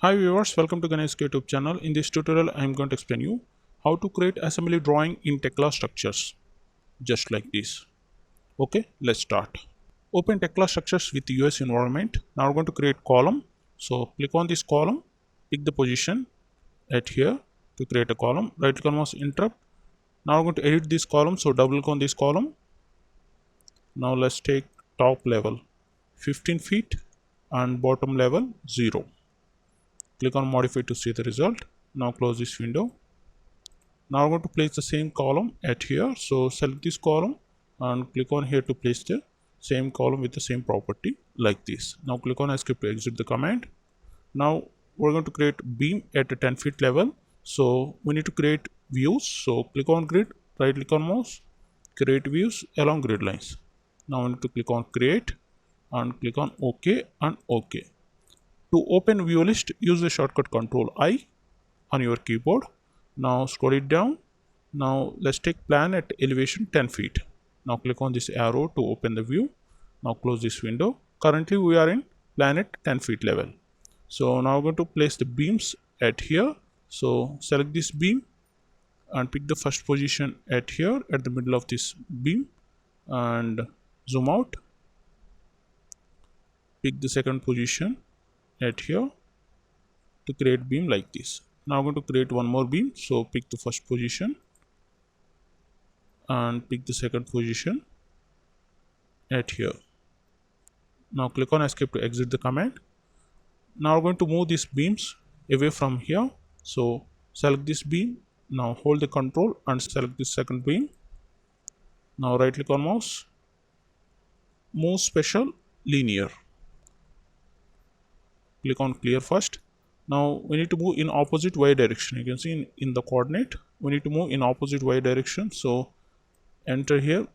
Hi viewers, welcome to Ganesh YouTube channel. In this tutorial, I am going to explain you how to create assembly drawing in Tekla structures, just like this. Okay, let's start. Open Tekla structures with US environment. Now we're going to create column. So click on this column, pick the position at here to create a column. Right click on mouse, interrupt. Now we're going to edit this column. So double click on this column. Now let's take top level 15 feet and bottom level 0. Click on modify to see the result. Now close this window. Now I'm going to place the same column at here. So select this column and click on here to place the same column with the same property like this. Now click on escape to exit the command. Now we're going to create beam at a 10 feet level. So we need to create views. So click on grid, right click on mouse, create views along grid lines. Now we need to click on create and click on OK and OK. To open view list, use the shortcut Control I on your keyboard. Now scroll it down. Now let's take plan at elevation 10 feet. Now click on this arrow to open the view. Now close this window. Currently we are in plan at 10 feet level. So now we're going to place the beams at here. So select this beam and pick the first position at here at the middle of this beam and zoom out. Pick the second position at here to create beam like this. Now I'm going to create one more beam. So pick the first position and pick the second position at here. Now click on escape to exit the command. Now we're going to move these beams away from here. So select this beam. Now hold the control and select this second beam. Now right click on mouse. Move special linear. Click on clear first. Now we need to move in opposite y direction. You can see in the coordinate we need to move in opposite y direction. So enter here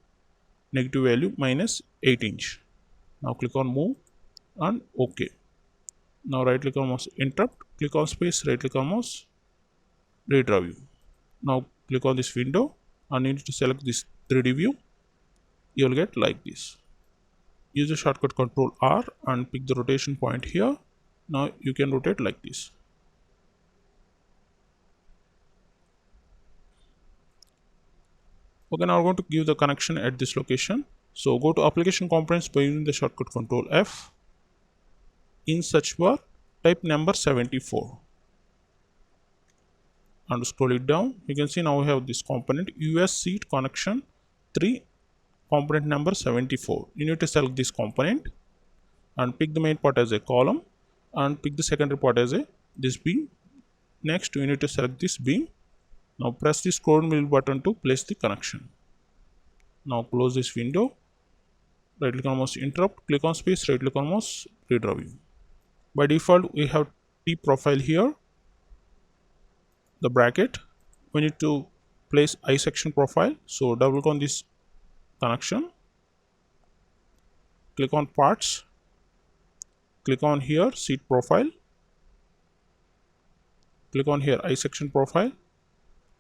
negative value minus 8 inch. Now click on move and OK. Now right click on mouse, interrupt, click on space, right click on mouse, redraw view. Now click on this window and you need to select this 3D view. You will get like this. Use the shortcut Control R and pick the rotation point here. Now you can rotate like this. Okay, now we're going to give the connection at this location. So go to application components by using the shortcut Control F. In search bar, type number 74 and scroll it down. You can see now we have this component US seat connection 3 component number 74. You need to select this component and pick the main part as a column and pick the secondary part as a this beam. Next you need to select this beam. Now press the scroll wheel button to place the connection. Now close this window. Right click on mouse, interrupt, click on space, right click on mouse, redraw view. By default we have T profile here, the bracket. We need to place I section profile. So double click on this connection, click on parts, click on here seat profile, click on here I section profile,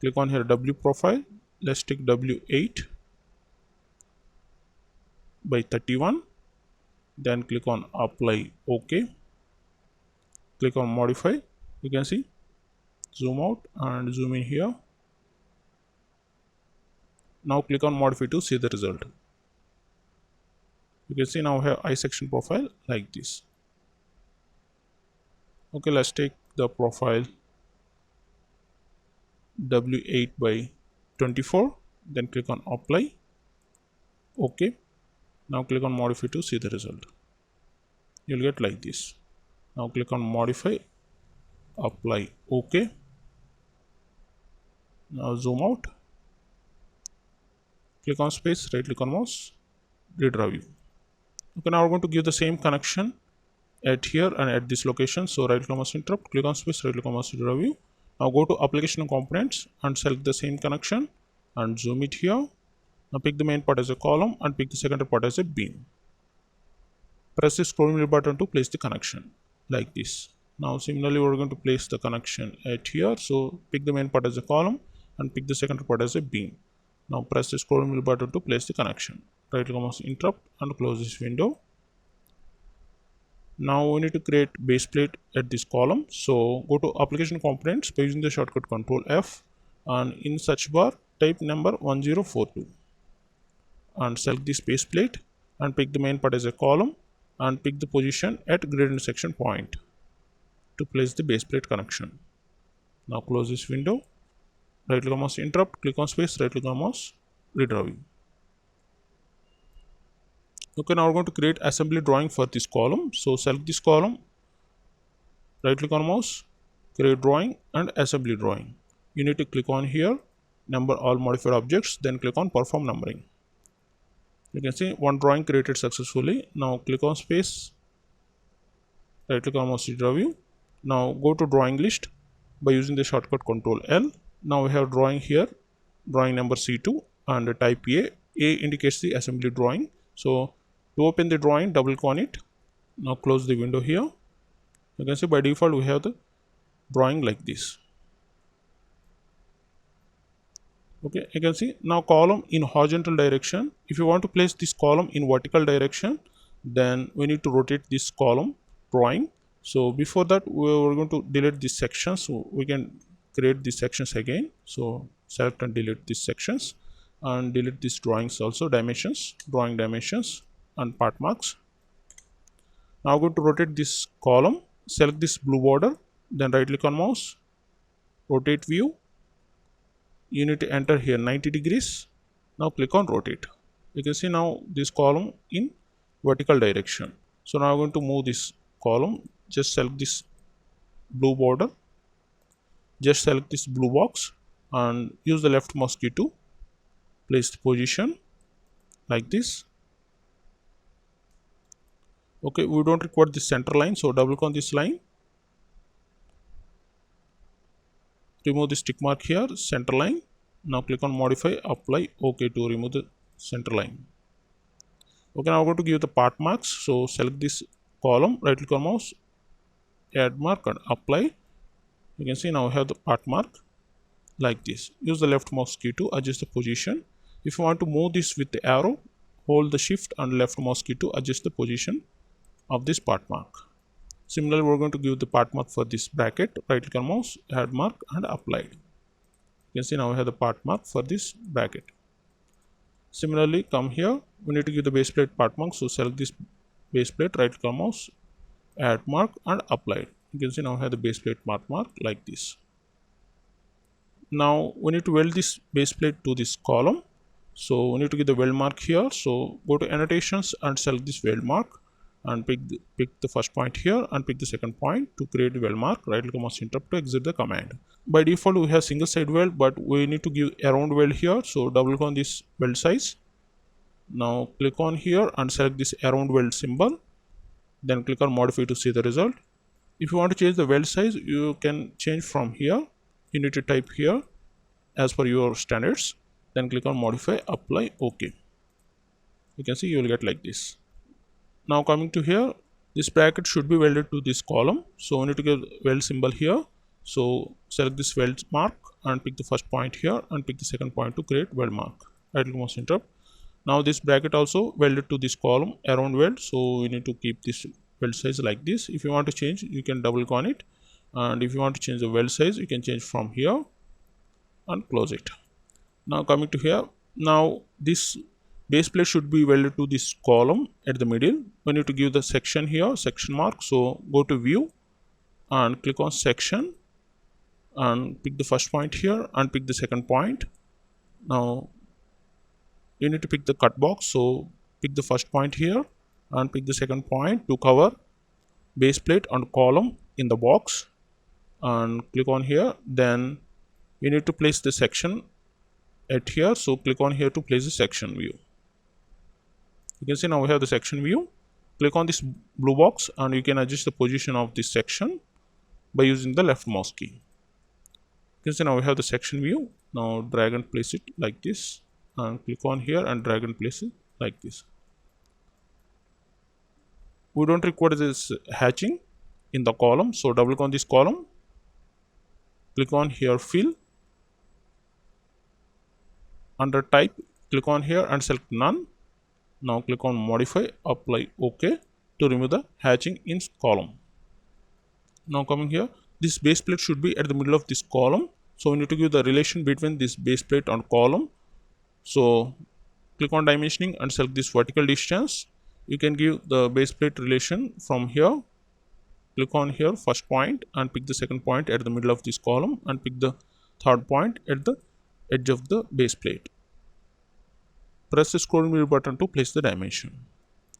click on here W profile. Let's take W8 by 31, then click on apply OK. Click on modify. You can see zoom out and zoom in here. Now click on modify to see the result. You can see now we have I section profile like this. Okay, let's take the profile W8 by 24, then click on apply OK. Now click on modify to see the result. You'll get like this. Now click on modify, apply OK. Now zoom out, click on space, right click on mouse, redraw view. Okay, now we're going to give the same connection at here and at this location. So right click on mouse, interrupt, click on space, right click on mouse, redraw view. Now go to application and components and select the same connection and zoom it here. Now pick the main part as a column and pick the secondary part as a beam. Press the scroll wheel button to place the connection like this. Now similarly we're going to place the connection at here. So pick the main part as a column and pick the secondary part as a beam. Now press the scroll wheel button to place the connection. Right click on mouse, interrupt and close this window. Now we need to create base plate at this column. So go to application components by using the shortcut Control F, and in search bar type number 1042 and select this base plate and pick the main part as a column and pick the position at grid intersection point to place the base plate connection. Now close this window, right click on mouse, interrupt, click on space, right click on mouse, redraw view. Okay, now we're going to create assembly drawing for this column. So select this column, right click on mouse, create drawing and assembly drawing. You need to click on here, number all modified objects, then click on perform numbering. You can see one drawing created successfully. Now click on space, right click on mouse, redraw view. Now go to drawing list by using the shortcut Control L. Now we have drawing here, drawing number C2 and type A. A indicates the assembly drawing. So to open the drawing, double click on it. Now close the window here. You can see by default we have the drawing like this. Okay, you can see now column in horizontal direction. If you want to place this column in vertical direction, then we need to rotate this column drawing. So before that we're going to delete this section, so we can create these sections again. So select and delete these sections and delete these drawings also, dimensions, drawing dimensions and part marks. Now I'm going to rotate this column, select this blue border, then right click on mouse, rotate view. You need to enter here 90 degrees. Now click on rotate. You can see now this column in vertical direction. So now I'm going to move this column. Just select this blue border, just select this blue box and use the left mouse key to place the position like this. Okay, we don't require this center line, so double click on this line, remove the tick mark here, center line. Now click on modify, apply, OK to remove the center line. Okay, now I'm going to give the part marks. So select this column, right click on mouse, add mark and apply. You can see now we have the part mark like this. Use the left mouse key to adjust the position. If you want to move this with the arrow, hold the shift and left mouse key to adjust the position of this part mark. Similarly, we're going to give the part mark for this bracket, right click on mouse, add mark and apply. You can see now we have the part mark for this bracket. Similarly, come here, we need to give the base plate part mark. So select this base plate, right click on mouse, add mark and apply. You can see now we have the base plate part mark like this. Now we need to weld this base plate to this column. So we need to give the weld mark here. So go to annotations and select this weld mark and pick the first point here and pick the second point to create the weld mark. Right click on mouse, interrupt to exit the command. By default we have single side weld, but we need to give a round weld here. So double click on this weld size. Now click on here and select this around weld symbol. Then click on modify to see the result. If you want to change the weld size, you can change from here. You need to type here as per your standards. Then click on modify, apply, OK. You can see you will get like this. Now coming to here, this bracket should be welded to this column. So we need to give weld symbol here. So select this weld mark and pick the first point here and pick the second point to create weld mark. Right click mouse, interrupt. Now this bracket also welded to this column around weld. So we need to keep this weld size like this. If you want to change, you can double click on it. And if you want to change the weld size, you can change from here and close it. Now coming to here, now this base plate should be welded to this column at the middle. We need to give the section here, section mark. So go to view and click on section and pick the first point here and pick the second point. Now you need to pick the cut box. So pick the first point here and pick the second point to cover base plate and column in the box and click on here. Then we need to place the section at here. So click on here to place the section view. You can see now we have the section view. Click on this blue box and you can adjust the position of this section by using the left mouse key. You can see now we have the section view. Now drag and place it like this and click on here and drag and place it like this. We don't require this hatching in the column, so double click on this column, click on here fill, under type click on here and select none. Now click on modify, apply, OK. to remove the hatching in column. Now coming here, this base plate should be at the middle of this column. So we need to give the relation between this base plate and column. So click on dimensioning and select this vertical distance. You can give the base plate relation from here. Click on here first point and pick the second point at the middle of this column and pick the third point at the edge of the base plate. Press the scroll wheel button to place the dimension.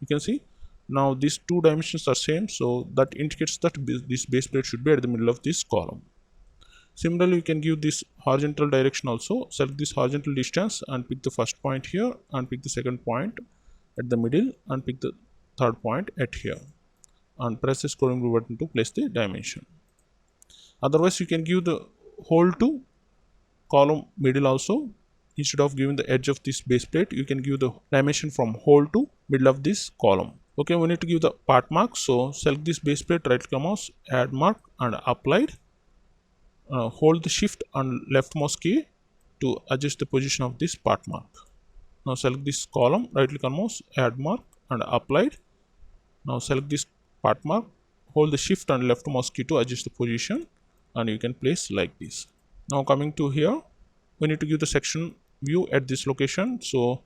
You can see now these two dimensions are same, so that indicates that this base plate should be at the middle of this column. Similarly, you can give this horizontal direction also. Select this horizontal distance and pick the first point here and pick the second point at the middle and pick the third point at here and press the scroll wheel button to place the dimension. Otherwise, you can give the hole to column middle also. Instead of giving the edge of this base plate, you can give the dimension from hole to middle of this column. Okay, we need to give the part mark. So select this base plate, right click mouse, add mark and applied. Hold the shift and left mouse key to adjust the position of this part mark. Now select this column, right click on mouse, add mark and applied. Now select this part mark, hold the shift and left mouse key to adjust the position and you can place like this. Now coming to here, we need to give the section view at this location. So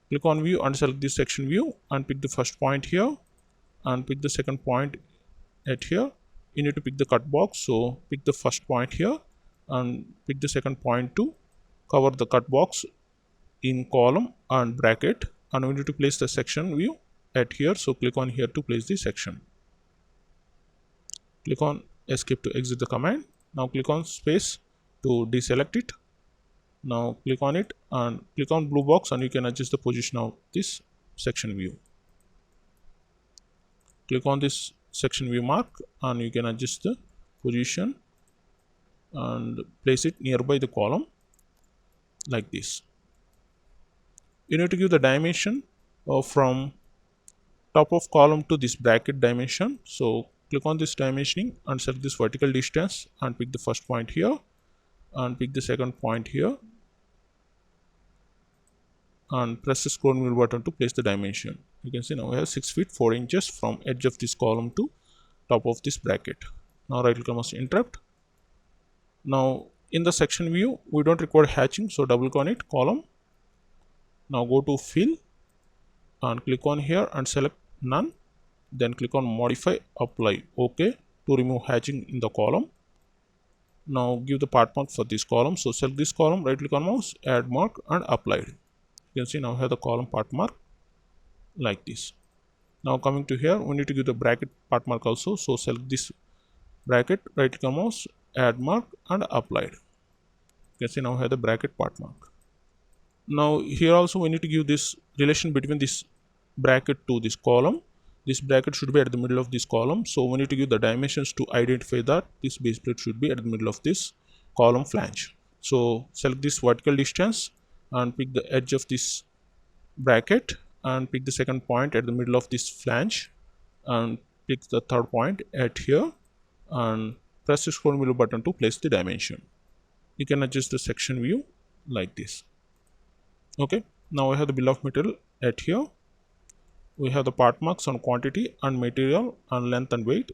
click on view and select this section view and pick the first point here and pick the second point at here. You need to pick the cut box, so pick the first point here and pick the second point to cover the cut box in column and bracket, and we need to place the section view at here. So click on here to place the section. Click on escape to exit the command. Now click on space to deselect it. Now click on it and click on blue box and you can adjust the position of this section view. Click on this section view mark and you can adjust the position and place it nearby the column like this. You need to give the dimension from top of column to this bracket dimension. So click on this dimensioning and select this vertical distance and pick the first point here and pick the second point here and press the scroll wheel button to place the dimension. You can see now we have 6 feet 4 inches from edge of this column to top of this bracket. Now right click on mouse, interrupt. Now in the section view we don't require hatching, so double click on it, column. Now go to fill and click on here and select none, then click on modify, apply, OK to remove hatching in the column. Now give the part mark for this column, so select this column, right click on mouse, add mark and applied. You can see now here the column part mark like this. Now coming to here, we need to give the bracket part mark also, so select this bracket, right click on mouse, add mark and applied. You can see now here the bracket part mark. Now here also we need to give this relation between this bracket to this column. This bracket should be at the middle of this column, so we need to give the dimensions to identify that this base plate should be at the middle of this column flange. So select this vertical distance and pick the edge of this bracket and pick the second point at the middle of this flange and pick the third point at here and press the scroll wheel button to place the dimension. You can adjust the section view like this. Okay, now we have the bill of material at here. We have the part marks on quantity and material and length and weight.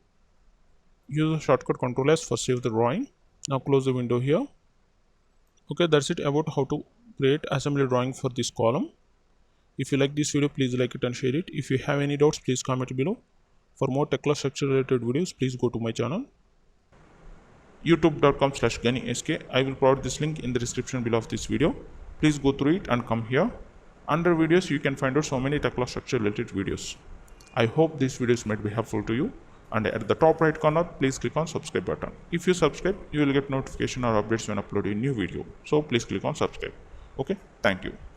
Use the shortcut Ctrl S for save the drawing. Now close the window here. Okay, that's it about how to create assembly drawing for this column. If you like this video, please like it and share it. If you have any doubts, please comment below. For more Tekla structure related videos, please go to my channel youtube.com/GaniSK. I will provide this link in the description below of this video. Please go through it and come here. Under videos, you can find out so many Tekla structure related videos. I hope these videos might be helpful to you. And at the top right corner, please click on subscribe button. If you subscribe, you will get notification or updates when I upload a new video. So please click on subscribe. Okay, thank you.